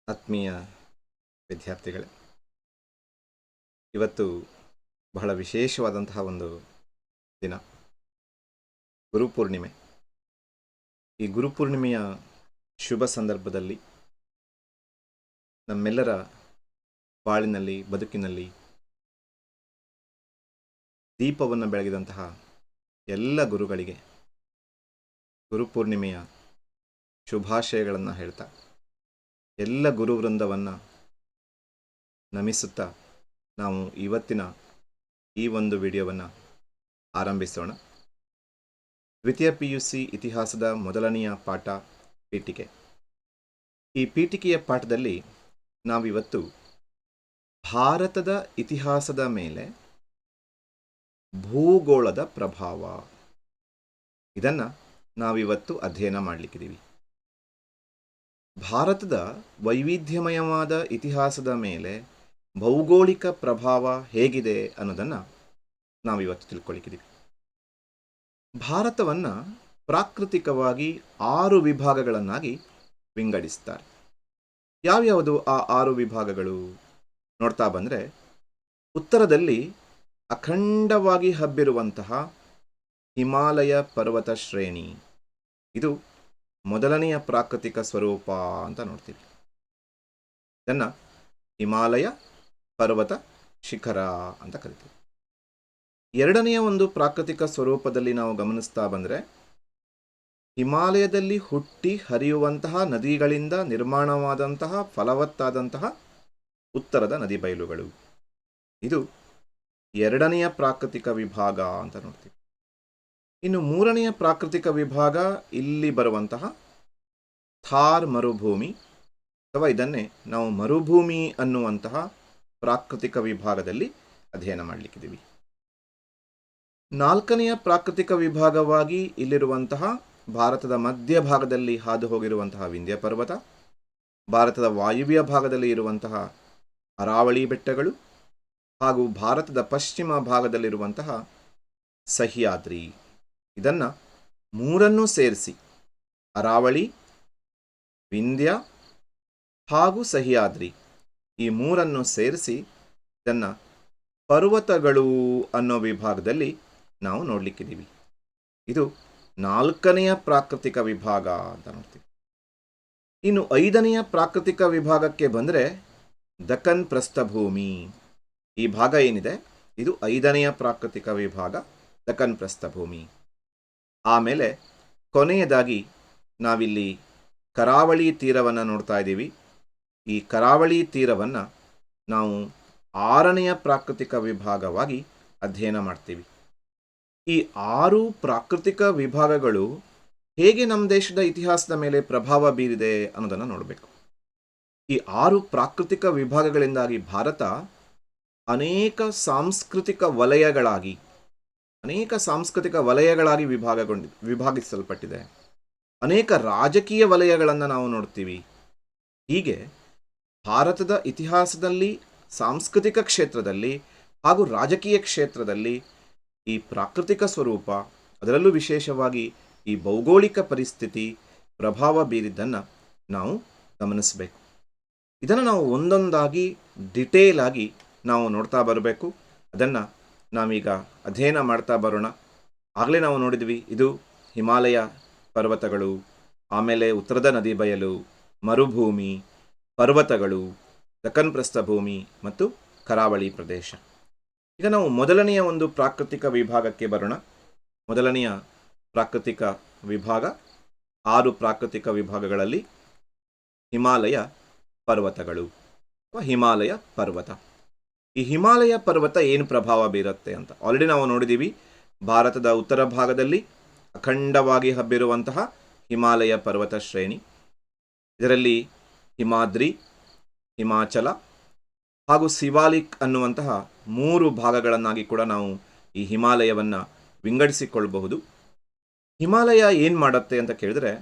ಆತ್ಮೀಯ ವಿದ್ಯಾರ್ಥಿಗಳೇ, ಇವತ್ತು ಬಹಳ ವಿಶೇಷವಾದಂತಹ ಒಂದು ದಿನ, ಗುರುಪೂರ್ಣಿಮೆ. ಈ ಗುರುಪೂರ್ಣಿಮೆಯ ಶುಭ ಸಂದರ್ಭದಲ್ಲಿ ನಮ್ಮೆಲ್ಲರ ಬಾಳಿನಲ್ಲಿ, ಬದುಕಿನಲ್ಲಿ ದೀಪವನ್ನು ಬೆಳಗಿದಂತಹ ಎಲ್ಲ ಗುರುಗಳಿಗೆ ಗುರುಪೂರ್ಣಿಮೆಯ ಶುಭಾಶಯಗಳನ್ನು ಹೇಳ್ತಾ, ಎಲ್ಲ ಗುರುವೃಂದವನ್ನು ನಮಿಸುತ್ತಾ ನಾವು ಇವತ್ತಿನ ಈ ಒಂದು ವಿಡಿಯೋವನ್ನು ಆರಂಭಿಸೋಣ. ದ್ವಿತೀಯ PUC ಇತಿಹಾಸದ ಮೊದಲನೆಯ ಪಾಠ ಪೀಠಿಕೆ. ಈ ಪೀಠಿಕೆಯ ಪಾಠದಲ್ಲಿ ನಾವಿವತ್ತು ಭಾರತದ ಇತಿಹಾಸದ ಮೇಲೆ ಭೂಗೋಳದ ಪ್ರಭಾವ, ಇದನ್ನು ನಾವಿವತ್ತು ಅಧ್ಯಯನ ಮಾಡಲಿಕ್ಕಿದ್ದೀವಿ. ಭಾರತದ ವೈವಿಧ್ಯಮಯವಾದ ಇತಿಹಾಸದ ಮೇಲೆ ಭೌಗೋಳಿಕ ಪ್ರಭಾವ ಹೇಗಿದೆ ಅನ್ನೋದನ್ನು ನಾವಿವತ್ತು ತಿಳ್ಕೊಳ್ಳಿಕ್ಕಿದ್ದೀವಿ. ಭಾರತವನ್ನು ಪ್ರಾಕೃತಿಕವಾಗಿ 6 ವಿಭಾಗಗಳನ್ನಾಗಿ ವಿಂಗಡಿಸ್ತಾರೆ. ಯಾವ್ಯಾವುದು ಆ 6 ವಿಭಾಗಗಳು ನೋಡ್ತಾ ಬಂದರೆ, ಉತ್ತರದಲ್ಲಿ ಅಖಂಡವಾಗಿ ಹಬ್ಬಿರುವಂತಹ ಹಿಮಾಲಯ ಪರ್ವತ ಶ್ರೇಣಿ, ಇದು ಮೊದಲನೆಯ ಪ್ರಾಕೃತಿಕ ಸ್ವರೂಪ ಅಂತ ನೋಡ್ತೀವಿ. ಇದನ್ನು ಹಿಮಾಲಯ ಪರ್ವತ ಶಿಖರ ಅಂತ ಕರಿತೀವಿ. ಎರಡನೆಯ ಒಂದು ಪ್ರಾಕೃತಿಕ ಸ್ವರೂಪದಲ್ಲಿ ನಾವು ಗಮನಿಸ್ತಾ ಬಂದರೆ, ಹಿಮಾಲಯದಲ್ಲಿ ಹುಟ್ಟಿ ಹರಿಯುವಂತಹ ನದಿಗಳಿಂದ ನಿರ್ಮಾಣವಾದಂತಹ ಫಲವತ್ತಾದಂತಹ ಉತ್ತರದ ನದಿ ಬಯಲುಗಳು, ಇದು ಎರಡನೆಯ ಪ್ರಾಕೃತಿಕ ವಿಭಾಗ ಅಂತ ನೋಡ್ತೀವಿ. ಇನ್ನು ಮೂರನೆಯ ಪ್ರಾಕೃತಿಕ ವಿಭಾಗ ಇಲ್ಲಿ ಬರುವಂತಹ ಥಾರ್ ಮರುಭೂಮಿ, ಅಥವಾ ಇದನ್ನೇ ನಾವು ಮರುಭೂಮಿ ಅನ್ನುವಂತಹ ಪ್ರಾಕೃತಿಕ ವಿಭಾಗದಲ್ಲಿ ಅಧ್ಯಯನ ಮಾಡಲಿಕ್ಕಿದ್ದೀವಿ. ನಾಲ್ಕನೆಯ ಪ್ರಾಕೃತಿಕ ವಿಭಾಗವಾಗಿ ಇಲ್ಲಿರುವಂತಹ ಭಾರತದ ಮಧ್ಯಭಾಗದಲ್ಲಿ ಹಾದು ಹೋಗಿರುವಂತಹ ವಿಂಧ್ಯ ಪರ್ವತ, ಭಾರತದ ವಾಯುವ್ಯ ಭಾಗದಲ್ಲಿ ಇರುವಂತಹ ಅರಾವಳಿ ಬೆಟ್ಟಗಳು, ಹಾಗೂ ಭಾರತದ ಪಶ್ಚಿಮ ಭಾಗದಲ್ಲಿರುವಂತಹ ಸಹ್ಯಾದ್ರಿ, ಇದನ್ನು ಮೂರನ್ನೂ ಸೇರಿಸಿ ಅರಾವಳಿ, ವಿಂಧ್ಯ ಹಾಗೂ ಸಹ್ಯಾದ್ರಿ, ಈ ಮೂರನ್ನು ಸೇರಿಸಿ ಇದನ್ನು ಪರ್ವತಗಳು ಅನ್ನೋ ವಿಭಾಗದಲ್ಲಿ ನಾವು ನೋಡಲಿಕ್ಕಿದ್ದೀವಿ. ಇದು ನಾಲ್ಕನೆಯ ಪ್ರಾಕೃತಿಕ ವಿಭಾಗ ಅಂತ ನೋಡ್ತೀವಿ. ಇನ್ನು ಐದನೆಯ ಪ್ರಾಕೃತಿಕ ವಿಭಾಗಕ್ಕೆ ಬಂದರೆ ದಕ್ಕನ್ ಪ್ರಸ್ಥಭೂಮಿ, ಈ ಭಾಗ ಏನಿದೆ ಇದು ಐದನೆಯ ಪ್ರಾಕೃತಿಕ ವಿಭಾಗ, ದಕ್ಕನ್ ಪ್ರಸ್ಥಭೂಮಿ. ಆಮೇಲೆ ಕೊನೆಯದಾಗಿ ನಾವಿಲ್ಲಿ ಕರಾವಳಿ ತೀರವನ್ನು ನೋಡ್ತಾ ಇದ್ದೀವಿ. ಈ ಕರಾವಳಿ ತೀರವನ್ನು ನಾವು ಆರನೆಯ ಪ್ರಾಕೃತಿಕ ವಿಭಾಗವಾಗಿ ಅಧ್ಯಯನ ಮಾಡ್ತೀವಿ. ಈ 6 ಪ್ರಾಕೃತಿಕ ವಿಭಾಗಗಳು ಹೇಗೆ ನಮ್ಮ ದೇಶದ ಇತಿಹಾಸದ ಮೇಲೆ ಪ್ರಭಾವ ಬೀರಿದೆ ಅನ್ನೋದನ್ನು ನೋಡಬೇಕು. ಈ 6 ಪ್ರಾಕೃತಿಕ ವಿಭಾಗಗಳಿಂದಾಗಿ ಭಾರತ ಅನೇಕ ಸಾಂಸ್ಕೃತಿಕ ವಲಯಗಳಾಗಿ ವಿಭಾಗಿಸಲ್ಪಟ್ಟಿದೆ. ಅನೇಕ ರಾಜಕೀಯ ವಲಯಗಳನ್ನು ನಾವು ನೋಡ್ತೀವಿ. ಹೀಗೆ ಭಾರತದ ಇತಿಹಾಸದಲ್ಲಿ, ಸಾಂಸ್ಕೃತಿಕ ಕ್ಷೇತ್ರದಲ್ಲಿ ಹಾಗೂ ರಾಜಕೀಯ ಕ್ಷೇತ್ರದಲ್ಲಿ ಈ ಪ್ರಾಕೃತಿಕ ಸ್ವರೂಪ, ಅದರಲ್ಲೂ ವಿಶೇಷವಾಗಿ ಈ ಭೌಗೋಳಿಕ ಪರಿಸ್ಥಿತಿ ಪ್ರಭಾವ ಬೀರಿದ್ದನ್ನು ನಾವು ಗಮನಿಸಬೇಕು. ಇದನ್ನು ನಾವು ಒಂದೊಂದಾಗಿ ಡಿಟೇಲ್ ಆಗಿ ನಾವು ನೋಡ್ತಾ ಬರಬೇಕು. ಅದನ್ನು ನಾವೀಗ ಅಧ್ಯಯನ ಮಾಡ್ತಾ ಬರೋಣ. ಆಗಲೇ ನಾವು ನೋಡಿದ್ವಿ, ಇದು ಹಿಮಾಲಯ ಪರ್ವತಗಳು, ಆಮೇಲೆ ಉತ್ತರದ ನದಿ ಬಯಲು, ಮರುಭೂಮಿ, ಪರ್ವತಗಳು, ದಕ್ಕನ್ ಪ್ರಸ್ಥಭೂಮಿ ಮತ್ತು ಕರಾವಳಿ ಪ್ರದೇಶ. ಈಗ ನಾವು ಮೊದಲನೆಯ ಒಂದು ಪ್ರಾಕೃತಿಕ ವಿಭಾಗಕ್ಕೆ ಬರೋಣ. ಮೊದಲನೆಯ ಪ್ರಾಕೃತಿಕ ವಿಭಾಗ, 6 ಪ್ರಾಕೃತಿಕ ವಿಭಾಗಗಳಲ್ಲಿ ಹಿಮಾಲಯ ಪರ್ವತಗಳು ಅಥವಾ ಹಿಮಾಲಯ ಪರ್ವತ. ಈ ಹಿಮಾಲಯ ಪರ್ವತ ಏನು ಪ್ರಭಾವ ಬೀರುತ್ತೆ ಅಂತ ಆಲ್ರೆಡಿ ನಾವು ನೋಡಿದ್ದೀವಿ. ಭಾರತದ ಉತ್ತರ ಭಾಗದಲ್ಲಿ ಅಖಂಡವಾಗಿ ಹಬ್ಬಿರುವಂತಹ ಹಿಮಾಲಯ ಪರ್ವತ ಶ್ರೇಣಿ, ಇದರಲ್ಲಿ ಹಿಮಾದ್ರಿ, ಹಿಮಾಚಲ ಹಾಗೂ ಸಿವಾಲಿಕ್ ಅನ್ನುವಂತಹ 3 ಭಾಗಗಳನ್ನಾಗಿ ಕೂಡ ನಾವು ಈ ಹಿಮಾಲಯವನ್ನು ವಿಂಗಡಿಸಿಕೊಳ್ಳಬಹುದು. ಹಿಮಾಲಯ ಏನು ಮಾಡುತ್ತೆ ಅಂತ ಕೇಳಿದ್ರೆ,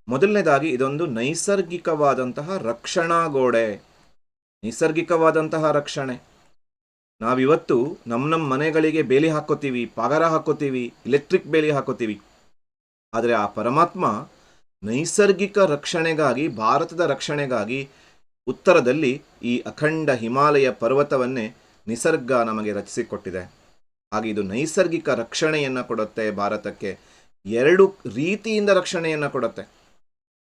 ಮೊದಲನೇದಾಗಿ ಇದೊಂದು ನೈಸರ್ಗಿಕವಾದಂತಹ ರಕ್ಷಣಾ ಗೋಡೆ, ನೈಸರ್ಗಿಕವಾದಂತಹ ರಕ್ಷಣೆ. ನಾವಿವತ್ತು ನಮ್ಮ ಮನೆಗಳಿಗೆ ಬೇಲಿ ಹಾಕೋತೀವಿ, ಪಗರ ಹಾಕೋತೀವಿ, ಎಲೆಕ್ಟ್ರಿಕ್ ಬೇಲಿ ಹಾಕೋತೀವಿ. ಆದರೆ ಆ ಪರಮಾತ್ಮ ನೈಸರ್ಗಿಕ ರಕ್ಷಣೆಗಾಗಿ, ಭಾರತದ ರಕ್ಷಣೆಗಾಗಿ ಉತ್ತರದಲ್ಲಿ ಈ ಅಖಂಡ ಹಿಮಾಲಯ ಪರ್ವತವನ್ನೇ ನಿಸರ್ಗ ನಮಗೆ ರಚಿಸಿಕೊಟ್ಟಿದೆ. ಹಾಗೆ ಇದು ನೈಸರ್ಗಿಕ ರಕ್ಷಣೆಯನ್ನು ಕೊಡುತ್ತೆ ಭಾರತಕ್ಕೆ. ಎರಡು ರೀತಿಯಿಂದ ರಕ್ಷಣೆಯನ್ನು ಕೊಡುತ್ತೆ.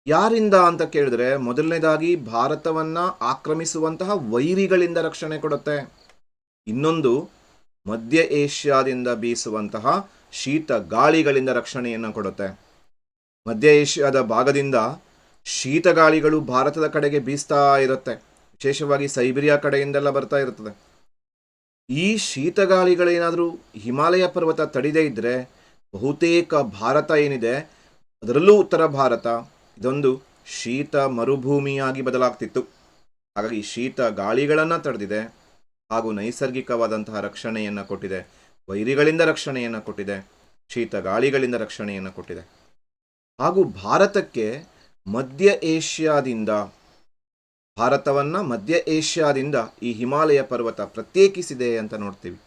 ಯಾರಿಂದ ಅಂತ ಕೇಳಿದ್ರೆ, ಮೊದಲನೇದಾಗಿ ಭಾರತವನ್ನು ಆಕ್ರಮಿಸುವಂತಹ ವೈರಿಗಳಿಂದ ರಕ್ಷಣೆ ಕೊಡುತ್ತೆ. ಇನ್ನೊಂದು ಮಧ್ಯ ಏಷ್ಯಾದಿಂದ ಬೀಸುವಂತಹ ಶೀತ ಗಾಳಿಗಳಿಂದ ರಕ್ಷಣೆಯನ್ನು ಕೊಡುತ್ತೆ. ಮಧ್ಯ ಏಷ್ಯಾದ ಭಾಗದಿಂದ ಶೀತ ಗಾಳಿಗಳು ಭಾರತದ ಕಡೆಗೆ ಬೀಸ್ತಾ ಇರುತ್ತೆ. ವಿಶೇಷವಾಗಿ ಸೈಬೀರಿಯಾ ಕಡೆಯಿಂದೆಲ್ಲ ಬರ್ತಾ ಇರುತ್ತದೆ. ಈ ಶೀತ ಗಾಳಿಗಳೇನಾದರೂ ಹಿಮಾಲಯ ಪರ್ವತ ತಡಿದೇ ಇದ್ದರೆ ಬಹುತೇಕ ಭಾರತ ಏನಿದೆ, ಅದರಲ್ಲೂ ಉತ್ತರ ಭಾರತ, ಇದೊಂದು ಶೀತ ಮರುಭೂಮಿಯಾಗಿ ಬದಲಾಗ್ತಿತ್ತು. ಹಾಗಾಗಿ ಶೀತ ಗಾಳಿಗಳನ್ನು ತಡೆದಿದೆ ಹಾಗೂ ನೈಸರ್ಗಿಕವಾದಂತಹ ರಕ್ಷಣೆಯನ್ನು ಕೊಟ್ಟಿದೆ. ವೈರಿಗಳಿಂದ ರಕ್ಷಣೆಯನ್ನು ಕೊಟ್ಟಿದೆ, ಶೀತ ಗಾಳಿಗಳಿಂದ ರಕ್ಷಣೆಯನ್ನು ಕೊಟ್ಟಿದೆ. ಹಾಗೂ ಭಾರತಕ್ಕೆ ಭಾರತವನ್ನು ಮಧ್ಯ ಏಷ್ಯಾದಿಂದ ಈ ಹಿಮಾಲಯ ಪರ್ವತ ಪ್ರತ್ಯೇಕಿಸಿದೆ ಅಂತ ನೋಡ್ತೀವಿ.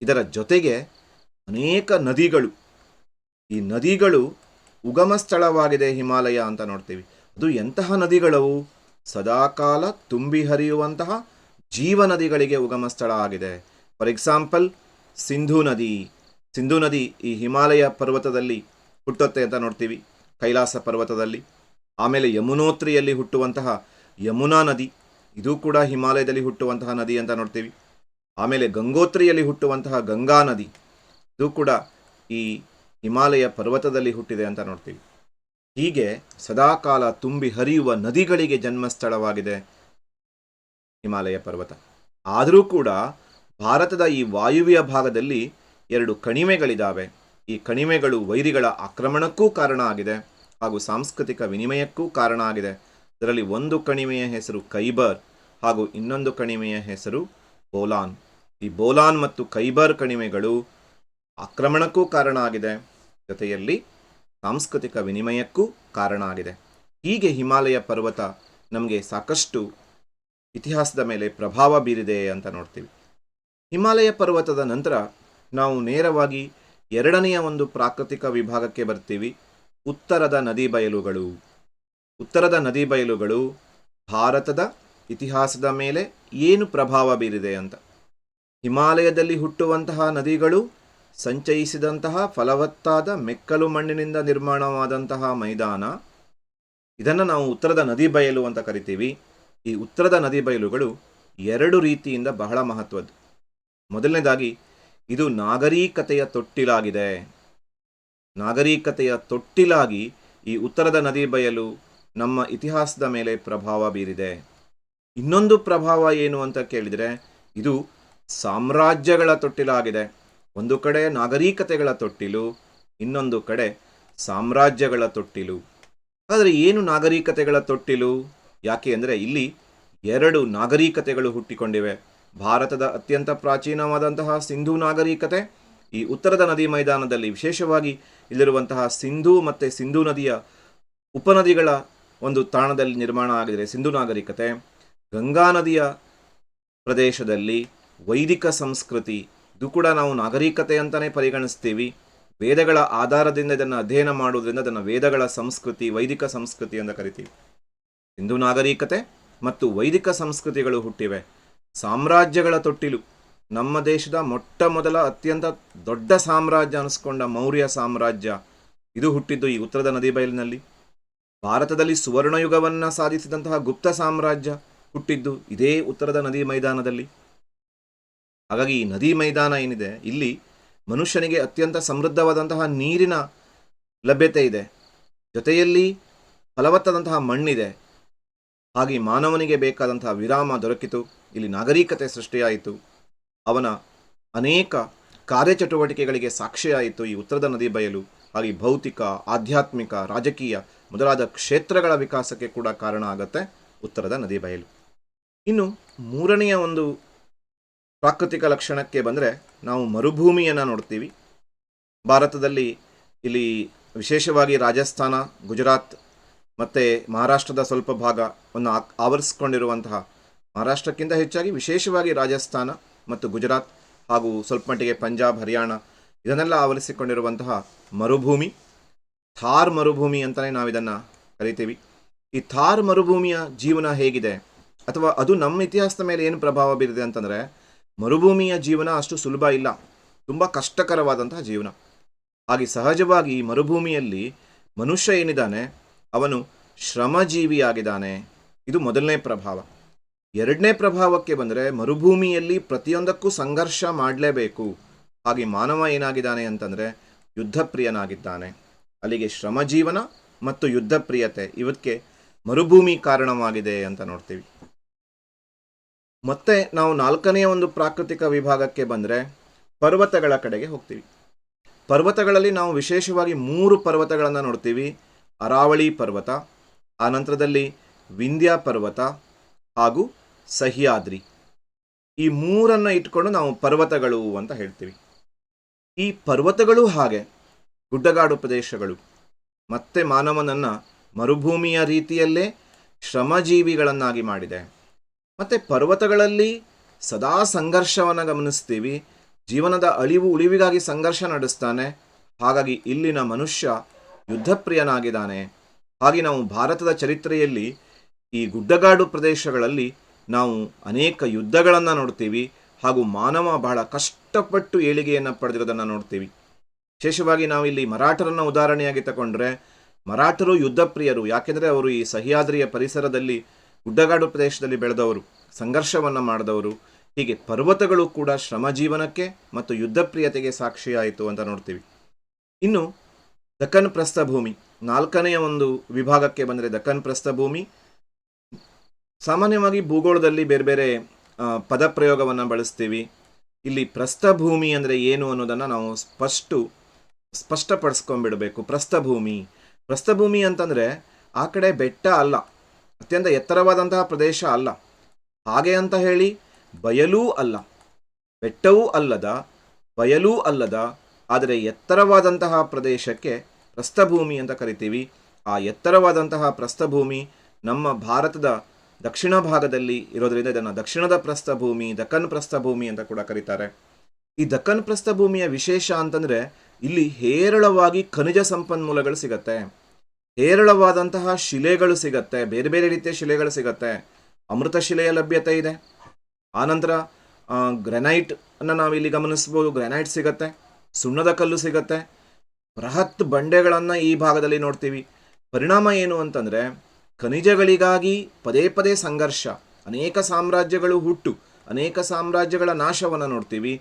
ಇದರ ಜೊತೆಗೆ ಅನೇಕ ನದಿಗಳು, ಈ ನದಿಗಳು ಉಗಮ ಸ್ಥಳವಾಗಿದೆ ಹಿಮಾಲಯ ಅಂತ ನೋಡ್ತೀವಿ. ಅದು ಎಂತಹ ನದಿಗಳವು? ಸದಾಕಾಲ ತುಂಬಿ ಹರಿಯುವಂತಹ ಜೀವ ನದಿಗಳಿಗೆ ಉಗಮ ಸ್ಥಳ ಆಗಿದೆ. ಫಾರ್ ಎಕ್ಸಾಂಪಲ್ ಸಿಂಧೂ ನದಿ ಈ ಹಿಮಾಲಯ ಪರ್ವತದಲ್ಲಿ ಹುಟ್ಟುತ್ತೆ ಅಂತ ನೋಡ್ತೀವಿ, ಕೈಲಾಸ ಪರ್ವತದಲ್ಲಿ. ಆಮೇಲೆ ಯಮುನೋತ್ರಿಯಲ್ಲಿ ಹುಟ್ಟುವಂತಹ ಯಮುನಾ ನದಿ, ಇದು ಕೂಡ ಹಿಮಾಲಯದಲ್ಲಿ ಹುಟ್ಟುವಂತಹ ನದಿ ಅಂತ ನೋಡ್ತೀವಿ. ಆಮೇಲೆ ಗಂಗೋತ್ರಿಯಲ್ಲಿ ಹುಟ್ಟುವಂತಹ ಗಂಗಾ ನದಿ, ಇದು ಕೂಡ ಈ ಹಿಮಾಲಯ ಪರ್ವತದಲ್ಲಿ ಹುಟ್ಟಿದೆ ಅಂತ ನೋಡ್ತೀವಿ. ಹೀಗೆ ಸದಾಕಾಲ ತುಂಬಿ ಹರಿಯುವ ನದಿಗಳಿಗೆ ಜನ್ಮಸ್ಥಳವಾಗಿದೆ ಹಿಮಾಲಯ ಪರ್ವತ. ಆದರೂ ಕೂಡ ಭಾರತದ ಈ ವಾಯುವ್ಯ ಭಾಗದಲ್ಲಿ 2 ಕಣಿವೆಗಳಿದ್ದಾವೆ. ಈ ಕಣಿವೆಗಳು ವೈರಿಗಳ ಆಕ್ರಮಣಕ್ಕೂ ಕಾರಣ ಆಗಿದೆ ಹಾಗೂ ಸಾಂಸ್ಕೃತಿಕ ವಿನಿಮಯಕ್ಕೂ ಕಾರಣ ಆಗಿದೆ. ಇದರಲ್ಲಿ ಒಂದು ಕಣಿವೆಯ ಹೆಸರು ಖೈಬರ್ ಹಾಗೂ ಇನ್ನೊಂದು ಕಣಿವೆಯ ಹೆಸರು ಬೋಲಾನ್. ಈ ಬೋಲಾನ್ ಮತ್ತು ಖೈಬರ್ ಕಣಿವೆಗಳು ಆಕ್ರಮಣಕ್ಕೂ ಕಾರಣ ಆಗಿದೆ, ಜೊತೆಯಲ್ಲಿ ಸಾಂಸ್ಕೃತಿಕ ವಿನಿಮಯಕ್ಕೂ ಕಾರಣ ಆಗಿದೆ. ಹೀಗೆ ಹಿಮಾಲಯ ಪರ್ವತ ನಮಗೆ ಸಾಕಷ್ಟು ಇತಿಹಾಸದ ಮೇಲೆ ಪ್ರಭಾವ ಬೀರಿದೆ ಅಂತ ನೋಡ್ತೀವಿ. ಹಿಮಾಲಯ ಪರ್ವತದ ನಂತರ ನಾವು ನೇರವಾಗಿ ಎರಡನೆಯ ಒಂದು ಪ್ರಾಕೃತಿಕ ವಿಭಾಗಕ್ಕೆ ಬರ್ತೀವಿ, ಉತ್ತರದ ನದಿ ಬಯಲುಗಳು ಭಾರತದ ಇತಿಹಾಸದ ಮೇಲೆ ಏನು ಪ್ರಭಾವ ಬೀರಿದೆ ಅಂತ. ಹಿಮಾಲಯದಲ್ಲಿ ಹುಟ್ಟುವಂತಹ ನದಿಗಳು ಸಂಚಯಿಸಿದಂತಹ ಫಲವತ್ತಾದ ಮೆಕ್ಕಲು ಮಣ್ಣಿನಿಂದ ನಿರ್ಮಾಣವಾದಂತಹ ಮೈದಾನ, ಇದನ್ನು ನಾವು ಉತ್ತರದ ನದಿ ಬಯಲು ಅಂತ ಕರಿತೀವಿ. ಈ ಉತ್ತರದ ನದಿ ಬಯಲುಗಳು 2 ರೀತಿಯಿಂದ ಬಹಳ ಮಹತ್ವದ್ದು. ಮೊದಲನೇದಾಗಿ ಇದು ನಾಗರಿಕತೆಯ ತೊಟ್ಟಿಲಾಗಿ ಈ ಉತ್ತರದ ನದಿ ಬಯಲು ನಮ್ಮ ಇತಿಹಾಸದ ಮೇಲೆ ಪ್ರಭಾವ ಬೀರಿದೆ. ಇನ್ನೊಂದು ಪ್ರಭಾವ ಏನು ಅಂತ ಕೇಳಿದರೆ, ಇದು ಸಾಮ್ರಾಜ್ಯಗಳ ತೊಟ್ಟಿಲಾಗಿದೆ. ಒಂದು ಕಡೆ ನಾಗರಿಕತೆಗಳ ತೊಟ್ಟಿಲು, ಇನ್ನೊಂದು ಕಡೆ ಸಾಮ್ರಾಜ್ಯಗಳ ತೊಟ್ಟಿಲು. ಆದರೆ ಏನು ನಾಗರಿಕತೆಗಳ ತೊಟ್ಟಿಲು? ಯಾಕೆ ಅಂದರೆ ಇಲ್ಲಿ 2 ನಾಗರಿಕತೆಗಳು ಹುಟ್ಟಿಕೊಂಡಿವೆ. ಭಾರತದ ಅತ್ಯಂತ ಪ್ರಾಚೀನವಾದಂತಹ ಸಿಂಧೂ ನಾಗರಿಕತೆ ಈ ಉತ್ತರದ ನದಿ ಮೈದಾನದಲ್ಲಿ, ವಿಶೇಷವಾಗಿ ಇಲ್ಲಿರುವಂತಹ ಸಿಂಧೂ ಮತ್ತು ಸಿಂಧೂ ನದಿಯ ಉಪನದಿಗಳ ಒಂದು ತಾಣದಲ್ಲಿ ನಿರ್ಮಾಣ ಆಗಿದೆ ಸಿಂಧೂ ನಾಗರಿಕತೆ. ಗಂಗಾ ನದಿಯ ಪ್ರದೇಶದಲ್ಲಿ ವೈದಿಕ ಸಂಸ್ಕೃತಿ, ಇದು ಕೂಡ ನಾವು ನಾಗರಿಕತೆ ಅಂತಲೇ ಪರಿಗಣಿಸ್ತೀವಿ. ವೇದಗಳ ಆಧಾರದಿಂದ ಇದನ್ನು ಅಧ್ಯಯನ ಮಾಡುವುದರಿಂದ ಅದನ್ನು ವೇದಗಳ ಸಂಸ್ಕೃತಿ, ವೈದಿಕ ಸಂಸ್ಕೃತಿ ಅಂತ ಕರಿತೀವಿ. ಸಿಂಧೂ ನಾಗರಿಕತೆ ಮತ್ತು ವೈದಿಕ ಸಂಸ್ಕೃತಿಗಳು ಹುಟ್ಟಿವೆ. ಸಾಮ್ರಾಜ್ಯಗಳ ತೊಟ್ಟಿಲು, ನಮ್ಮ ದೇಶದ ಮೊಟ್ಟ ಮೊದಲ ಅತ್ಯಂತ ದೊಡ್ಡ ಸಾಮ್ರಾಜ್ಯ ಅನಿಸ್ಕೊಂಡ ಮೌರ್ಯ ಸಾಮ್ರಾಜ್ಯ, ಇದು ಹುಟ್ಟಿದ್ದು ಈ ಉತ್ತರದ ನದಿ ಬಯಲಿನಲ್ಲಿ. ಭಾರತದಲ್ಲಿ ಸುವರ್ಣಯುಗವನ್ನು ಸಾಧಿಸಿದಂತಹ ಗುಪ್ತ ಸಾಮ್ರಾಜ್ಯ ಹುಟ್ಟಿದ್ದು ಇದೇ ಉತ್ತರದ ನದಿ ಮೈದಾನದಲ್ಲಿ. ಹಾಗಾಗಿ ಈ ನದಿ ಮೈದಾನ ಏನಿದೆ, ಇಲ್ಲಿ ಮನುಷ್ಯನಿಗೆ ಅತ್ಯಂತ ಸಮೃದ್ಧವಾದಂತಹ ನೀರಿನ ಲಭ್ಯತೆ ಇದೆ, ಜೊತೆಯಲ್ಲಿ ಫಲವತ್ತಾದಂತಹ ಮಣ್ಣಿದೆ. ಹಾಗೆ ಮಾನವನಿಗೆ ಬೇಕಾದಂತಹ ವಿರಾಮ ದೊರಕಿತು, ಇಲ್ಲಿ ನಾಗರಿಕತೆ ಸೃಷ್ಟಿಯಾಯಿತು, ಅವನ ಅನೇಕ ಕಾರ್ಯಚಟುವಟಿಕೆಗಳಿಗೆ ಸಾಕ್ಷಿಯಾಯಿತು ಈ ಉತ್ತರದ ನದಿ ಬಯಲು. ಹಾಗೆ ಭೌತಿಕ, ಆಧ್ಯಾತ್ಮಿಕ, ರಾಜಕೀಯ ಮೊದಲಾದ ಕ್ಷೇತ್ರಗಳ ವಿಕಾಸಕ್ಕೆ ಕೂಡ ಕಾರಣ ಆಗುತ್ತೆ ಉತ್ತರದ ನದಿ ಬಯಲು. ಇನ್ನು ಮೂರನೆಯ ಒಂದು ಪ್ರಾಕೃತಿಕ ಲಕ್ಷಣಕ್ಕೆ ಬಂದರೆ ನಾವು ಮರುಭೂಮಿಯನ್ನು ನೋಡ್ತೀವಿ. ಭಾರತದಲ್ಲಿ ಇಲ್ಲಿ ವಿಶೇಷವಾಗಿ ರಾಜಸ್ಥಾನ, ಗುಜರಾತ್ ಮತ್ತು ಮಹಾರಾಷ್ಟ್ರದ ಸ್ವಲ್ಪ ಭಾಗವನ್ನು ಆವರಿಸಿಕೊಂಡಿರುವಂತಹ, ಮಹಾರಾಷ್ಟ್ರಕ್ಕಿಂತ ಹೆಚ್ಚಾಗಿ ವಿಶೇಷವಾಗಿ ರಾಜಸ್ಥಾನ ಮತ್ತು ಗುಜರಾತ್ ಹಾಗೂ ಸ್ವಲ್ಪ ಮಟ್ಟಿಗೆ ಪಂಜಾಬ್, ಹರಿಯಾಣ ಇದನ್ನೆಲ್ಲ ಆವರಿಸಿಕೊಂಡಿರುವಂತಹ ಮರುಭೂಮಿ, ಥಾರ್ ಮರುಭೂಮಿ ಅಂತಲೇ ನಾವು ಇದನ್ನು ಕರಿತೀವಿ. ಈ ಥಾರ್ ಮರುಭೂಮಿಯ ಜೀವನ ಹೇಗಿದೆ? ಅಥವಾ ಅದು ನಮ್ಮ ಇತಿಹಾಸದ ಮೇಲೆ ಏನು ಪ್ರಭಾವ ಬೀರಿದೆ ಅಂತಂದರೆ, ಮರುಭೂಮಿಯ ಜೀವನ ಅಷ್ಟು ಸುಲಭ ಇಲ್ಲ, ತುಂಬ ಕಷ್ಟಕರವಾದಂತಹ ಜೀವನ. ಹಾಗೆ ಸಹಜವಾಗಿ ಈ ಮರುಭೂಮಿಯಲ್ಲಿ ಮನುಷ್ಯ ಏನಿದ್ದಾನೆ ಅವನು ಶ್ರಮಜೀವಿಯಾಗಿದ್ದಾನೆ. ಇದು ಮೊದಲನೇ ಪ್ರಭಾವ. ಎರಡನೇ ಪ್ರಭಾವಕ್ಕೆ ಬಂದರೆ, ಮರುಭೂಮಿಯಲ್ಲಿ ಪ್ರತಿಯೊಂದಕ್ಕೂ ಸಂಘರ್ಷ ಮಾಡಲೇಬೇಕು. ಹಾಗೆ ಮಾನವ ಏನಾಗಿದ್ದಾನೆ ಅಂತಂದರೆ ಯುದ್ಧಪ್ರಿಯನಾಗಿದ್ದಾನೆ. ಅಲ್ಲಿಗೆ ಶ್ರಮಜೀವನ ಮತ್ತು ಯುದ್ಧಪ್ರಿಯತೆ ಇವಕ್ಕೆ ಮರುಭೂಮಿ ಕಾರಣವಾಗಿದೆ ಅಂತ ನೋಡ್ತೀವಿ. ಮತ್ತೆ ನಾವು ನಾಲ್ಕನೆಯ ಒಂದು ಪ್ರಾಕೃತಿಕ ವಿಭಾಗಕ್ಕೆ ಬಂದರೆ ಪರ್ವತಗಳ ಕಡೆಗೆ ಹೋಗ್ತೀವಿ. ಪರ್ವತಗಳಲ್ಲಿ ನಾವು ವಿಶೇಷವಾಗಿ 3 ಪರ್ವತಗಳನ್ನು ನೋಡ್ತೀವಿ. ಅರಾವಳಿ ಪರ್ವತ, ಆನಂತರದಲ್ಲಿ ವಿಂಧ್ಯ ಪರ್ವತ ಹಾಗೂ ಸಹ್ಯಾದ್ರಿ. ಈ 3 ಇಟ್ಕೊಂಡು ನಾವು ಪರ್ವತಗಳು ಅಂತ ಹೇಳ್ತೀವಿ. ಈ ಪರ್ವತಗಳು ಹಾಗೆ ಗುಡ್ಡಗಾಡು ಪ್ರದೇಶಗಳು ಮತ್ತೆ ಮಾನವನನ್ನು ಮರುಭೂಮಿಯ ರೀತಿಯಲ್ಲೇ ಶ್ರಮಜೀವಿಗಳನ್ನಾಗಿ ಮಾಡಿದೆ. ಮತ್ತು ಪರ್ವತಗಳಲ್ಲಿ ಸದಾ ಸಂಘರ್ಷವನ್ನು ಗಮನಿಸ್ತೀವಿ. ಜೀವನದ ಅಳಿವು ಉಳಿವಿಗಾಗಿ ಸಂಘರ್ಷ ನಡೆಸ್ತಾನೆ. ಹಾಗಾಗಿ ಇಲ್ಲಿನ ಮನುಷ್ಯ ಯುದ್ಧಪ್ರಿಯನಾಗಿದ್ದಾನೆ. ಹಾಗೆ ನಾವು ಭಾರತದ ಚರಿತ್ರೆಯಲ್ಲಿ ಈ ಗುಡ್ಡಗಾಡು ಪ್ರದೇಶಗಳಲ್ಲಿ ನಾವು ಅನೇಕ ಯುದ್ಧಗಳನ್ನು ನೋಡ್ತೀವಿ. ಹಾಗೂ ಮಾನವ ಬಹಳ ಕಷ್ಟಪಟ್ಟು ಏಳಿಗೆಯನ್ನು ಪಡೆದಿರೋದನ್ನು ನೋಡ್ತೀವಿ. ವಿಶೇಷವಾಗಿ ನಾವಿಲ್ಲಿ ಮರಾಠರನ್ನು ಉದಾಹರಣೆಯಾಗಿ ತಗೊಂಡ್ರೆ, ಮರಾಠರು ಯುದ್ಧಪ್ರಿಯರು. ಯಾಕೆಂದರೆ ಅವರು ಈ ಸಹ್ಯಾದ್ರಿಯ ಪರಿಸರದಲ್ಲಿ ಗುಡ್ಡಗಾಡು ಪ್ರದೇಶದಲ್ಲಿ ಬೆಳೆದವರು, ಸಂಘರ್ಷವನ್ನು ಮಾಡಿದವರು. ಹೀಗೆ ಪರ್ವತಗಳು ಕೂಡ ಶ್ರಮಜೀವನಕ್ಕೆ ಮತ್ತು ಯುದ್ಧಪ್ರಿಯತೆಗೆ ಸಾಕ್ಷಿಯಾಯಿತು ಅಂತ ನೋಡ್ತೀವಿ. ಇನ್ನು ದಕ್ಕನ್ ಪ್ರಸ್ಥಭೂಮಿ, ನಾಲ್ಕನೆಯ ಒಂದು ವಿಭಾಗಕ್ಕೆ ಬಂದರೆ ದಕ್ಕನ್ ಪ್ರಸ್ಥಭೂಮಿ. ಸಾಮಾನ್ಯವಾಗಿ ಭೂಗೋಳದಲ್ಲಿ ಬೇರೆ ಬೇರೆ ಪದಪ್ರಯೋಗವನ್ನು ಬಳಸ್ತೀವಿ. ಇಲ್ಲಿ ಪ್ರಸ್ಥಭೂಮಿ ಅಂದರೆ ಏನು ಅನ್ನೋದನ್ನು ನಾವು ಸ್ಪಷ್ಟಪಡಿಸ್ಕೊಂಡ್ಬಿಡಬೇಕು. ಪ್ರಸ್ಥಭೂಮಿ ಅಂತಂದರೆ ಆ ಕಡೆ ಬೆಟ್ಟ ಅಲ್ಲ, ಅತ್ಯಂತ ಎತ್ತರವಾದಂತಹ ಪ್ರದೇಶ ಅಲ್ಲ, ಹಾಗೆ ಅಂತ ಹೇಳಿ ಬಯಲೂ ಅಲ್ಲ, ಬೆಟ್ಟವೂ ಅಲ್ಲದ ಬಯಲೂ ಅಲ್ಲದ ಆದರೆ ಎತ್ತರವಾದಂತಹ ಪ್ರದೇಶಕ್ಕೆ ಪ್ರಸ್ಥಭೂಮಿ ಅಂತ ಕರಿತೀವಿ. ಆ ಎತ್ತರವಾದಂತಹ ಪ್ರಸ್ಥಭೂಮಿ ನಮ್ಮ ಭಾರತದ ದಕ್ಷಿಣ ಭಾಗದಲ್ಲಿ ಇರೋದ್ರಿಂದ ಇದನ್ನು ದಕ್ಷಿಣದ ಪ್ರಸ್ಥಭೂಮಿ, ದಕ್ಕನ್ ಪ್ರಸ್ಥಭೂಮಿ ಅಂತ ಕೂಡ ಕರೀತಾರೆ. ಈ ದಕ್ಕನ್ ಪ್ರಸ್ಥಭೂಮಿಯ ವಿಶೇಷ ಅಂತಂದರೆ ಇಲ್ಲಿ ಹೇರಳವಾಗಿ ಖನಿಜ ಸಂಪನ್ಮೂಲಗಳು ಸಿಗತ್ತೆ, ಹೇರಳವಾದಂತಹ ಶಿಲೆಗಳು ಸಿಗತ್ತೆ, ಬೇರೆ ಬೇರೆ ರೀತಿಯ ಶಿಲೆಗಳು ಸಿಗತ್ತೆ. ಅಮೃತ ಶಿಲೆಯ ಲಭ್ಯತೆ ಇದೆ. ಆನಂತರ ಗ್ರೆನೈಟ್ ಅನ್ನು ನಾವಿಲ್ಲಿ ಗಮನಿಸ್ಬೋದು, ಗ್ರೆನೈಟ್ ಸಿಗತ್ತೆ, ಸುಣ್ಣದ ಕಲ್ಲು ಸಿಗತ್ತೆ, ಬೃಹತ್ ಬಂಡೆಗಳನ್ನು ಈ ಭಾಗದಲ್ಲಿ ನೋಡ್ತೀವಿ. ಪರಿಣಾಮ ಏನು ಅಂತಂದರೆ ಖನಿಜಗಳಿಗಾಗಿ ಪದೇ ಪದೇ ಸಂಘರ್ಷ, ಅನೇಕ ಸಾಮ್ರಾಜ್ಯಗಳು ಹುಟ್ಟು, ಅನೇಕ ಸಾಮ್ರಾಜ್ಯಗಳ ನಾಶವನ್ನು ನೋಡ್ತೀವಿ.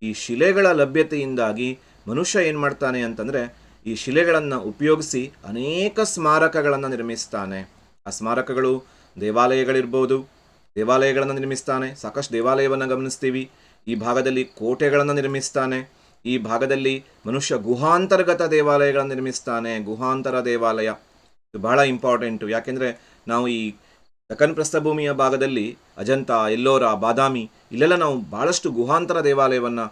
ಈ ಶಿಲೆಗಳ ಲಭ್ಯತೆಯಿಂದಾಗಿ ಮನುಷ್ಯ ಏನು ಮಾಡ್ತಾನೆ ಅಂತಂದರೆ ಈ ಶಿಲೆಗಳನ್ನು ಉಪಯೋಗಿಸಿ ಅನೇಕ ಸ್ಮಾರಕಗಳನ್ನು ನಿರ್ಮಿಸ್ತಾನೆ. ಆ ಸ್ಮಾರಕಗಳು ದೇವಾಲಯಗಳಿರ್ಬೋದು, ದೇವಾಲಯಗಳನ್ನು ನಿರ್ಮಿಸ್ತಾನೆ. ಸಾಕಷ್ಟು ದೇವಾಲಯವನ್ನು ಗಮನಿಸ್ತೀವಿ. ಈ ಭಾಗದಲ್ಲಿ ಕೋಟೆಗಳನ್ನು ನಿರ್ಮಿಸ್ತಾನೆ. ಈ ಭಾಗದಲ್ಲಿ ಮನುಷ್ಯ ಗುಹಾಂತರ್ಗತ ದೇವಾಲಯಗಳನ್ನು ನಿರ್ಮಿಸ್ತಾನೆ. ಗುಹಾಂತರ ದೇವಾಲಯ ಇದು ಬಹಳ ಇಂಪಾರ್ಟೆಂಟು. ಯಾಕೆಂದರೆ ನಾವು ಈ ದಕ್ಕನ್ ಪ್ರಸ್ಥಭೂಮಿಯ ಭಾಗದಲ್ಲಿ ಅಜಂತ, ಎಲ್ಲೋರ, ಬಾದಾಮಿ ಇಲ್ಲೆಲ್ಲ ನಾವು ಭಾಳಷ್ಟು ಗುಹಾಂತರ ದೇವಾಲಯವನ್ನು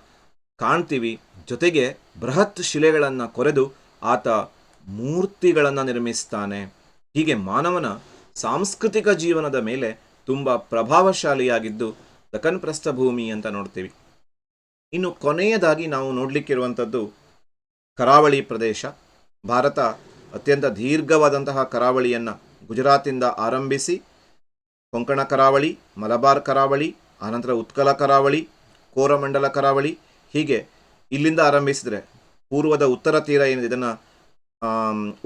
ಕಾಣ್ತೀವಿ. ಜೊತೆಗೆ ಬೃಹತ್ ಶಿಲೆಗಳನ್ನು ಕೊರೆದು ಆತ ಮೂರ್ತಿಗಳನ್ನು ನಿರ್ಮಿಸ್ತಾನೆ. ಹೀಗೆ ಮಾನವನ ಸಾಂಸ್ಕೃತಿಕ ಜೀವನದ ಮೇಲೆ ತುಂಬ ಪ್ರಭಾವಶಾಲಿಯಾಗಿದ್ದು ದಕ್ಕನ್ ಪ್ರಸ್ಥಭೂಮಿ ಅಂತ ನೋಡ್ತೀವಿ. ಇನ್ನು ಕೊನೆಯದಾಗಿ ನಾವು ನೋಡಲಿಕ್ಕಿರುವಂಥದ್ದು ಕರಾವಳಿ ಪ್ರದೇಶ. ಭಾರತ ಅತ್ಯಂತ ದೀರ್ಘವಾದಂತಹ ಕರಾವಳಿಯನ್ನು ಗುಜರಾತಿಂದ ಆರಂಭಿಸಿ ಕೊಂಕಣ ಕರಾವಳಿ, ಮಲಬಾರ್ ಕರಾವಳಿ, ಆನಂತರ ಉತ್ಕಲ ಕರಾವಳಿ, ಕೋರಮಂಡಲ ಕರಾವಳಿ, ಹೀಗೆ ಇಲ್ಲಿಂದ ಆರಂಭಿಸಿದರೆ ಪೂರ್ವದ ಉತ್ತರ ತೀರ ಏನಿದೆ ಇದನ್ನು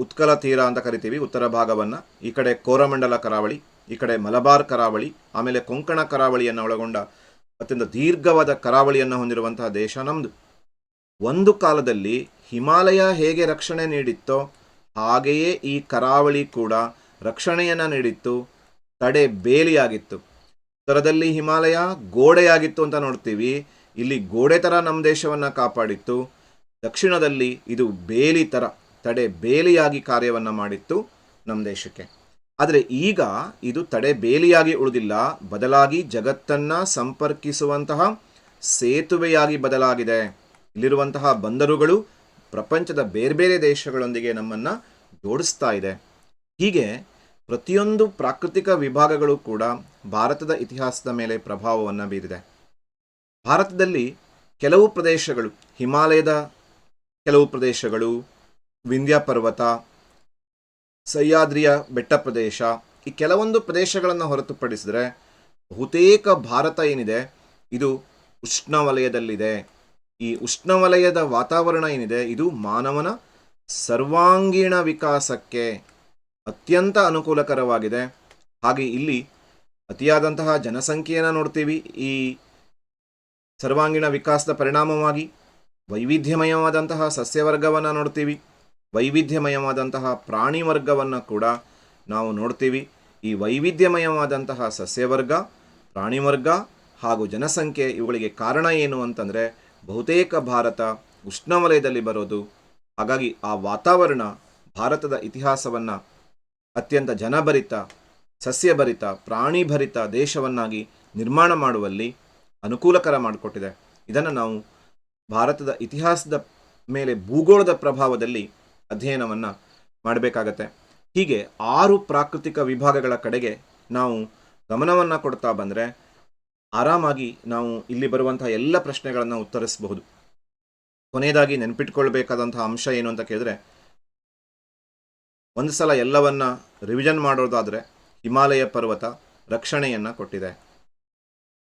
ಉತ್ಕಲ ತೀರ ಅಂತ ಕರಿತೀವಿ, ಉತ್ತರ ಭಾಗವನ್ನು. ಈ ಕಡೆ ಕೋರಮಂಡಲ ಕರಾವಳಿ, ಈ ಕಡೆ ಮಲಬಾರ್ ಕರಾವಳಿ, ಆಮೇಲೆ ಕೊಂಕಣ ಕರಾವಳಿಯನ್ನು ಒಳಗೊಂಡ ಅತ್ಯಂತ ದೀರ್ಘವಾದ ಕರಾವಳಿಯನ್ನು ಹೊಂದಿರುವಂತಹ ದೇಶ ನಮ್ಮದು. ಒಂದು ಕಾಲದಲ್ಲಿ ಹಿಮಾಲಯ ಹೇಗೆ ರಕ್ಷಣೆ ನೀಡಿತ್ತೋ ಹಾಗೆಯೇ ಈ ಕರಾವಳಿ ಕೂಡ ರಕ್ಷಣೆಯನ್ನು ನೀಡಿತ್ತು, ತಡೆ ಬೇಲಿಯಾಗಿತ್ತು. ಉತ್ತರದಲ್ಲಿ ಹಿಮಾಲಯ ಗೋಡೆಯಾಗಿತ್ತು ಅಂತ ನೋಡ್ತೀವಿ, ಇಲ್ಲಿ ಗೋಡೆ ಥರ ನಮ್ಮ ದೇಶವನ್ನು ಕಾಪಾಡಿತ್ತು. ದಕ್ಷಿಣದಲ್ಲಿ ಇದು ಬೇಲಿ ಥರ, ತಡೆ ಬೇಲಿಯಾಗಿ ಕಾರ್ಯವನ್ನು ಮಾಡಿತ್ತು ನಮ್ಮ ದೇಶಕ್ಕೆ. ಆದರೆ ಈಗ ಇದು ತಡೆ ಬೇಲಿಯಾಗಿ ಉಳಿದಿಲ್ಲ, ಬದಲಾಗಿ ಜಗತ್ತನ್ನು ಸಂಪರ್ಕಿಸುವಂತಹ ಸೇತುವೆಯಾಗಿ ಬದಲಾಗಿದೆ. ಇಲ್ಲಿರುವಂತಹ ಬಂದರುಗಳು ಪ್ರಪಂಚದ ಬೇರೆ ಬೇರೆ ದೇಶಗಳೊಂದಿಗೆ ನಮ್ಮನ್ನು ಜೋಡಿಸ್ತಾ ಇದೆ. ಹೀಗೆ ಪ್ರತಿಯೊಂದು ಪ್ರಾಕೃತಿಕ ವಿಭಾಗಗಳು ಕೂಡ ಭಾರತದ ಇತಿಹಾಸದ ಮೇಲೆ ಪ್ರಭಾವವನ್ನು ಬೀರಿದೆ. ಭಾರತದಲ್ಲಿ ಕೆಲವು ಪ್ರದೇಶಗಳು, ಹಿಮಾಲಯದ ಕೆಲವು ಪ್ರದೇಶಗಳು, ವಿಂಧ್ಯ ಪರ್ವತ, ಸಹ್ಯಾದ್ರಿಯ ಬೆಟ್ಟ ಪ್ರದೇಶ, ಈ ಕೆಲವೊಂದು ಪ್ರದೇಶಗಳನ್ನು ಹೊರತುಪಡಿಸಿದರೆ ಬಹುತೇಕ ಭಾರತ ಏನಿದೆ ಇದು ಉಷ್ಣವಲಯದಲ್ಲಿದೆ. ಈ ಉಷ್ಣವಲಯದ ವಾತಾವರಣ ಏನಿದೆ ಇದು ಮಾನವನ ಸರ್ವಾಂಗೀಣ ವಿಕಾಸಕ್ಕೆ ಅತ್ಯಂತ ಅನುಕೂಲಕರವಾಗಿದೆ. ಹಾಗೆ ಇಲ್ಲಿ ಅತಿಯಾದಂತಹ ಜನಸಂಖ್ಯೆಯನ್ನು ನೋಡ್ತೀವಿ. ಈ ಸರ್ವಾಂಗೀಣ ವಿಕಾಸದ ಪರಿಣಾಮವಾಗಿ ವೈವಿಧ್ಯಮಯವಾದಂತಹ ಸಸ್ಯವರ್ಗವನ್ನು ನೋಡ್ತೀವಿ, ವೈವಿಧ್ಯಮಯವಾದಂತಹ ಪ್ರಾಣಿ ವರ್ಗವನ್ನು ಕೂಡ ನಾವು ನೋಡ್ತೀವಿ. ಈ ವೈವಿಧ್ಯಮಯವಾದಂತಹ ಸಸ್ಯವರ್ಗ, ಪ್ರಾಣಿವರ್ಗ ಹಾಗೂ ಜನಸಂಖ್ಯೆ ಇವುಗಳಿಗೆ ಕಾರಣ ಏನು ಅಂತಂದರೆ ಬಹುತೇಕ ಭಾರತ ಉಷ್ಣವಲಯದಲ್ಲಿ ಬರೋದು. ಹಾಗಾಗಿ ಆ ವಾತಾವರಣ ಭಾರತದ ಇತಿಹಾಸವನ್ನು ಅತ್ಯಂತ ಜನಭರಿತ, ಸಸ್ಯಭರಿತ, ಪ್ರಾಣಿಭರಿತ ದೇಶವನ್ನಾಗಿ ನಿರ್ಮಾಣ ಮಾಡುವಲ್ಲಿ ಅನುಕೂಲಕರ ಮಾಡಿಕೊಟ್ಟಿದೆ. ಇದನ್ನು ನಾವು ಭಾರತದ ಇತಿಹಾಸದ ಮೇಲೆ ಭೂಗೋಳದ ಪ್ರಭಾವದಲ್ಲಿ ಅಧ್ಯಯನವನ್ನು ಮಾಡಬೇಕಾಗತ್ತೆ. ಹೀಗೆ 6 ಪ್ರಾಕೃತಿಕ ವಿಭಾಗಗಳ ಕಡೆಗೆ ನಾವು ಗಮನವನ್ನು ಕೊಡ್ತಾ ಬಂದರೆ ಆರಾಮಾಗಿ ನಾವು ಇಲ್ಲಿ ಬರುವಂತಹ ಎಲ್ಲ ಪ್ರಶ್ನೆಗಳನ್ನು ಉತ್ತರಿಸಬಹುದು. ಕೊನೆಯದಾಗಿ ನೆನಪಿಟ್ಕೊಳ್ಬೇಕಾದಂತಹ ಅಂಶ ಏನು ಅಂತ ಕೇಳಿದ್ರೆ, ಒಂದು ಸಲ ಎಲ್ಲವನ್ನ ರಿವಿಷನ್ ಮಾಡೋದಾದರೆ ಹಿಮಾಲಯ ಪರ್ವತ ರಕ್ಷಣೆಯನ್ನು ಕೊಟ್ಟಿದೆ.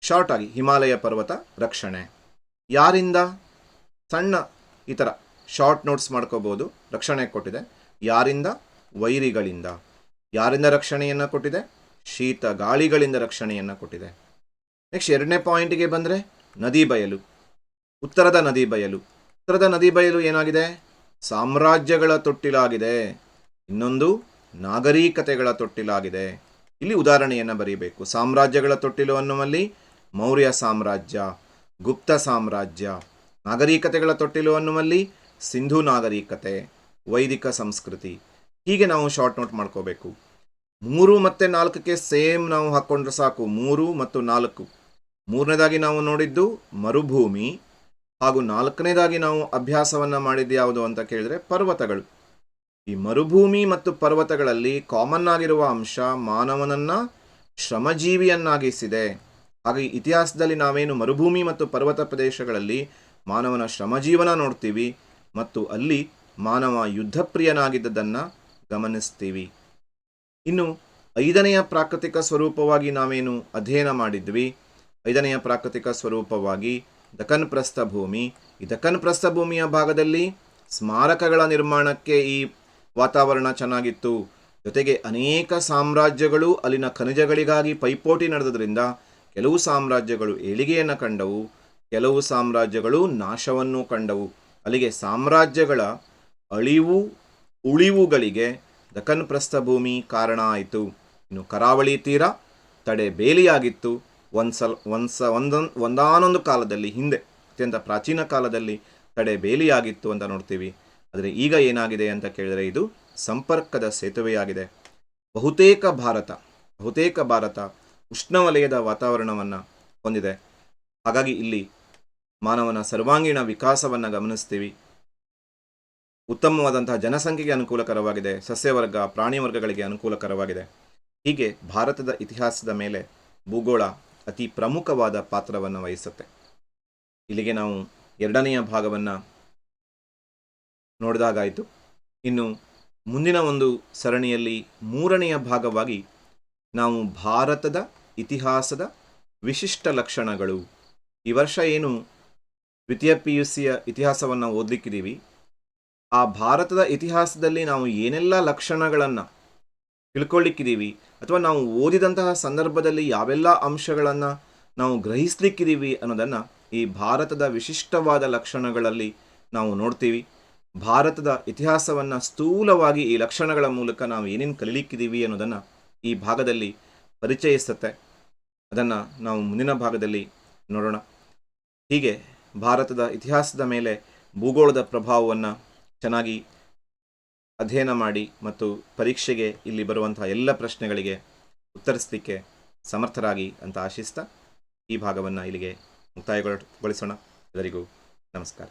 ಶಾರ್ಟ್ ಆಗಿ ಹಿಮಾಲಯ ಪರ್ವತ ರಕ್ಷಣೆ ಯಾರಿಂದ, ಸಣ್ಣ ಈ ಥರ ಶಾರ್ಟ್ ನೋಟ್ಸ್ ಮಾಡ್ಕೋಬಹುದು. ರಕ್ಷಣೆ ಕೊಟ್ಟಿದೆ ಯಾರಿಂದ? ವೈರಿಗಳಿಂದ. ಯಾರಿಂದ ರಕ್ಷಣೆಯನ್ನು ಕೊಟ್ಟಿದೆ? ಶೀತ ಗಾಳಿಗಳಿಂದ ರಕ್ಷಣೆಯನ್ನು ಕೊಟ್ಟಿದೆ. ನೆಕ್ಸ್ಟ್ 2ನೇ ಪಾಯಿಂಟಿಗೆ ಬಂದರೆ ನದಿ ಬಯಲು, ಉತ್ತರದ ನದಿ ಬಯಲು. ಉತ್ತರದ ನದಿ ಬಯಲು ಏನಾಗಿದೆ? ಸಾಮ್ರಾಜ್ಯಗಳ ತೊಟ್ಟಿಲಾಗಿದೆ. ಇನ್ನೊಂದು ನಾಗರಿಕತೆಗಳ ತೊಟ್ಟಿಲಾಗಿದೆ. ಇಲ್ಲಿ ಉದಾಹರಣೆಯನ್ನು ಬರೀಬೇಕು. ಸಾಮ್ರಾಜ್ಯಗಳ ತೊಟ್ಟಿಲು ಅನ್ನುವಲ್ಲಿ ಮೌರ್ಯ ಸಾಮ್ರಾಜ್ಯ, ಗುಪ್ತ ಸಾಮ್ರಾಜ್ಯ. ನಾಗರಿಕತೆಗಳ ತೊಟ್ಟಿಲು ಅನ್ನುವಲ್ಲಿ ಸಿಂಧೂ ನಾಗರಿಕತೆ, ವೈದಿಕ ಸಂಸ್ಕೃತಿ. ಹೀಗೆ ನಾವು ಶಾರ್ಟ್ ನೋಟ್ ಮಾಡ್ಕೋಬೇಕು. 3 ಮತ್ತು 4ಕ್ಕೆ ಸೇಮ್ ನಾವು ಹಾಕ್ಕೊಂಡ್ರೆ ಸಾಕು. 3 ಮತ್ತು 4. 3ನೇದಾಗಿ ನಾವು ನೋಡಿದ್ದು ಮರುಭೂಮಿ, ಹಾಗೂ 4ನೇದಾಗಿ ನಾವು ಅಭ್ಯಾಸವನ್ನು ಮಾಡಿದ್ದು ಯಾವುದು ಅಂತ ಕೇಳಿದ್ರೆ ಪರ್ವತಗಳು. ಈ ಮರುಭೂಮಿ ಮತ್ತು ಪರ್ವತಗಳಲ್ಲಿ ಕಾಮನ್ ಆಗಿರುವ ಅಂಶ ಮಾನವನನ್ನು ಶ್ರಮಜೀವಿಯನ್ನಾಗಿಸಿದೆ. ಹಾಗೆ ಇತಿಹಾಸದಲ್ಲಿ ನಾವೇನು ಮರುಭೂಮಿ ಮತ್ತು ಪರ್ವತ ಪ್ರದೇಶಗಳಲ್ಲಿ ಮಾನವನ ಶ್ರಮಜೀವನ ನೋಡ್ತೀವಿ ಮತ್ತು ಅಲ್ಲಿ ಮಾನವ ಯುದ್ಧಪ್ರಿಯನಾಗಿದ್ದದನ್ನು ಗಮನಿಸ್ತೀವಿ. ಇನ್ನು 5ನೆಯ ಪ್ರಾಕೃತಿಕ ಸ್ವರೂಪವಾಗಿ ನಾವೇನು ಅಧ್ಯಯನ ಮಾಡಿದ್ವಿ, 5ನೆಯ ಪ್ರಾಕೃತಿಕ ಸ್ವರೂಪವಾಗಿ ದಖನ್ ಪ್ರಸ್ಥಭೂಮಿ. ಈ ದಖನ್ ಪ್ರಸ್ಥಭೂಮಿಯ ಭಾಗದಲ್ಲಿ ಸ್ಮಾರಕಗಳ ನಿರ್ಮಾಣಕ್ಕೆ ಈ ವಾತಾವರಣ ಚೆನ್ನಾಗಿತ್ತು. ಜೊತೆಗೆ ಅನೇಕ ಸಾಮ್ರಾಜ್ಯಗಳು ಅಲ್ಲಿನ ಖನಿಜಗಳಿಗಾಗಿ ಪೈಪೋಟಿ ನಡೆದ್ರಿಂದ ಕೆಲವು ಸಾಮ್ರಾಜ್ಯಗಳು ಏಳಿಗೆಯನ್ನು ಕಂಡವು, ಕೆಲವು ಸಾಮ್ರಾಜ್ಯಗಳು ನಾಶವನ್ನು ಕಂಡವು. ಅಲ್ಲಿಗೆ ಸಾಮ್ರಾಜ್ಯಗಳ ಅಳಿವು ಉಳಿವುಗಳಿಗೆ ದಖನ್ ಪ್ರಸ್ಥಭೂಮಿ ಕಾರಣ ಆಯಿತು. ಇನ್ನು ಕರಾವಳಿ ತೀರ ತಡೆ ಬೇಲಿಯಾಗಿತ್ತು. ಒಂದಾನೊಂದು ಕಾಲದಲ್ಲಿ, ಹಿಂದೆ ಅತ್ಯಂತ ಪ್ರಾಚೀನ ಕಾಲದಲ್ಲಿ ತಡೆ ಬೇಲಿಯಾಗಿತ್ತು ಅಂತ ನೋಡ್ತೀವಿ. ಆದರೆ ಈಗ ಏನಾಗಿದೆ ಅಂತ ಕೇಳಿದರೆ ಇದು ಸಂಪರ್ಕದ ಸೇತುವೆಯಾಗಿದೆ. ಬಹುತೇಕ ಭಾರತ ಉಷ್ಣವಲಯದ ವಾತಾವರಣವನ್ನು ಹೊಂದಿದೆ. ಹಾಗಾಗಿ ಇಲ್ಲಿ ಮಾನವನ ಸರ್ವಾಂಗೀಣ ವಿಕಾಸವನ್ನು ಗಮನಿಸ್ತೀವಿ. ಉತ್ತಮವಾದಂತಹ ಜನಸಂಖ್ಯೆಗೆ ಅನುಕೂಲಕರವಾಗಿದೆ, ಸಸ್ಯವರ್ಗ ಪ್ರಾಣಿ ವರ್ಗಗಳಿಗೆ ಅನುಕೂಲಕರವಾಗಿದೆ. ಹೀಗೆ ಭಾರತದ ಇತಿಹಾಸದ ಮೇಲೆ ಭೂಗೋಳ ಅತಿ ಪ್ರಮುಖವಾದ ಪಾತ್ರವನ್ನು ವಹಿಸುತ್ತೆ. ಇಲ್ಲಿಗೆ ನಾವು 2ನೆಯ ಭಾಗವನ್ನು ನೋಡಿದಾಗಾಯಿತು. ಇನ್ನು ಮುಂದಿನ ಒಂದು ಸರಣಿಯಲ್ಲಿ 3ನೆಯ ಭಾಗವಾಗಿ ನಾವು ಭಾರತದ ಇತಿಹಾಸದ ವಿಶಿಷ್ಟ ಲಕ್ಷಣಗಳು. ಈ ವರ್ಷ ಏನು ದ್ವಿತೀಯ PUCಯ ಇತಿಹಾಸವನ್ನು ಓದಲಿಕ್ಕಿದ್ದೀವಿ, ಆ ಭಾರತದ ಇತಿಹಾಸದಲ್ಲಿ ನಾವು ಏನೆಲ್ಲ ಲಕ್ಷಣಗಳನ್ನು ತಿಳ್ಕೊಳ್ಳಿಕ್ಕಿದ್ದೀವಿ ಅಥವಾ ನಾವು ಓದಿದಂತಹ ಸಂದರ್ಭದಲ್ಲಿ ಯಾವೆಲ್ಲ ಅಂಶಗಳನ್ನು ನಾವು ಗ್ರಹಿಸ್ಲಿಕ್ಕಿದ್ದೀವಿ ಅನ್ನೋದನ್ನು ಈ ಭಾರತದ ವಿಶಿಷ್ಟವಾದ ಲಕ್ಷಣಗಳಲ್ಲಿ ನಾವು ನೋಡ್ತೀವಿ. ಭಾರತದ ಇತಿಹಾಸವನ್ನು ಸ್ಥೂಲವಾಗಿ ಈ ಲಕ್ಷಣಗಳ ಮೂಲಕ ನಾವು ಏನೇನು ಕಲಿಲಿಕ್ಕಿದ್ದೀವಿ ಅನ್ನೋದನ್ನು ಈ ಭಾಗದಲ್ಲಿ ಪರಿಚಯಿಸುತ್ತೆ. ಅದನ್ನು ನಾವು ಮುಂದಿನ ಭಾಗದಲ್ಲಿ ನೋಡೋಣ. ಹೀಗೆ ಭಾರತದ ಇತಿಹಾಸದ ಮೇಲೆ ಭೂಗೋಳದ ಪ್ರಭಾವವನ್ನು ಚೆನ್ನಾಗಿ ಅಧ್ಯಯನ ಮಾಡಿ ಮತ್ತು ಪರೀಕ್ಷೆಗೆ ಇಲ್ಲಿ ಬರುವಂತಹ ಎಲ್ಲ ಪ್ರಶ್ನೆಗಳಿಗೆ ಉತ್ತರಿಸಲಿಕ್ಕೆ ಸಮರ್ಥರಾಗಿ ಅಂತ ಆಶಿಸ್ತಾ ಈ ಭಾಗವನ್ನು ಇಲ್ಲಿಗೆ ಮುಕ್ತಾಯಗೊಳಿಸೋಣ. ಎಲ್ಲರಿಗೂ ನಮಸ್ಕಾರ.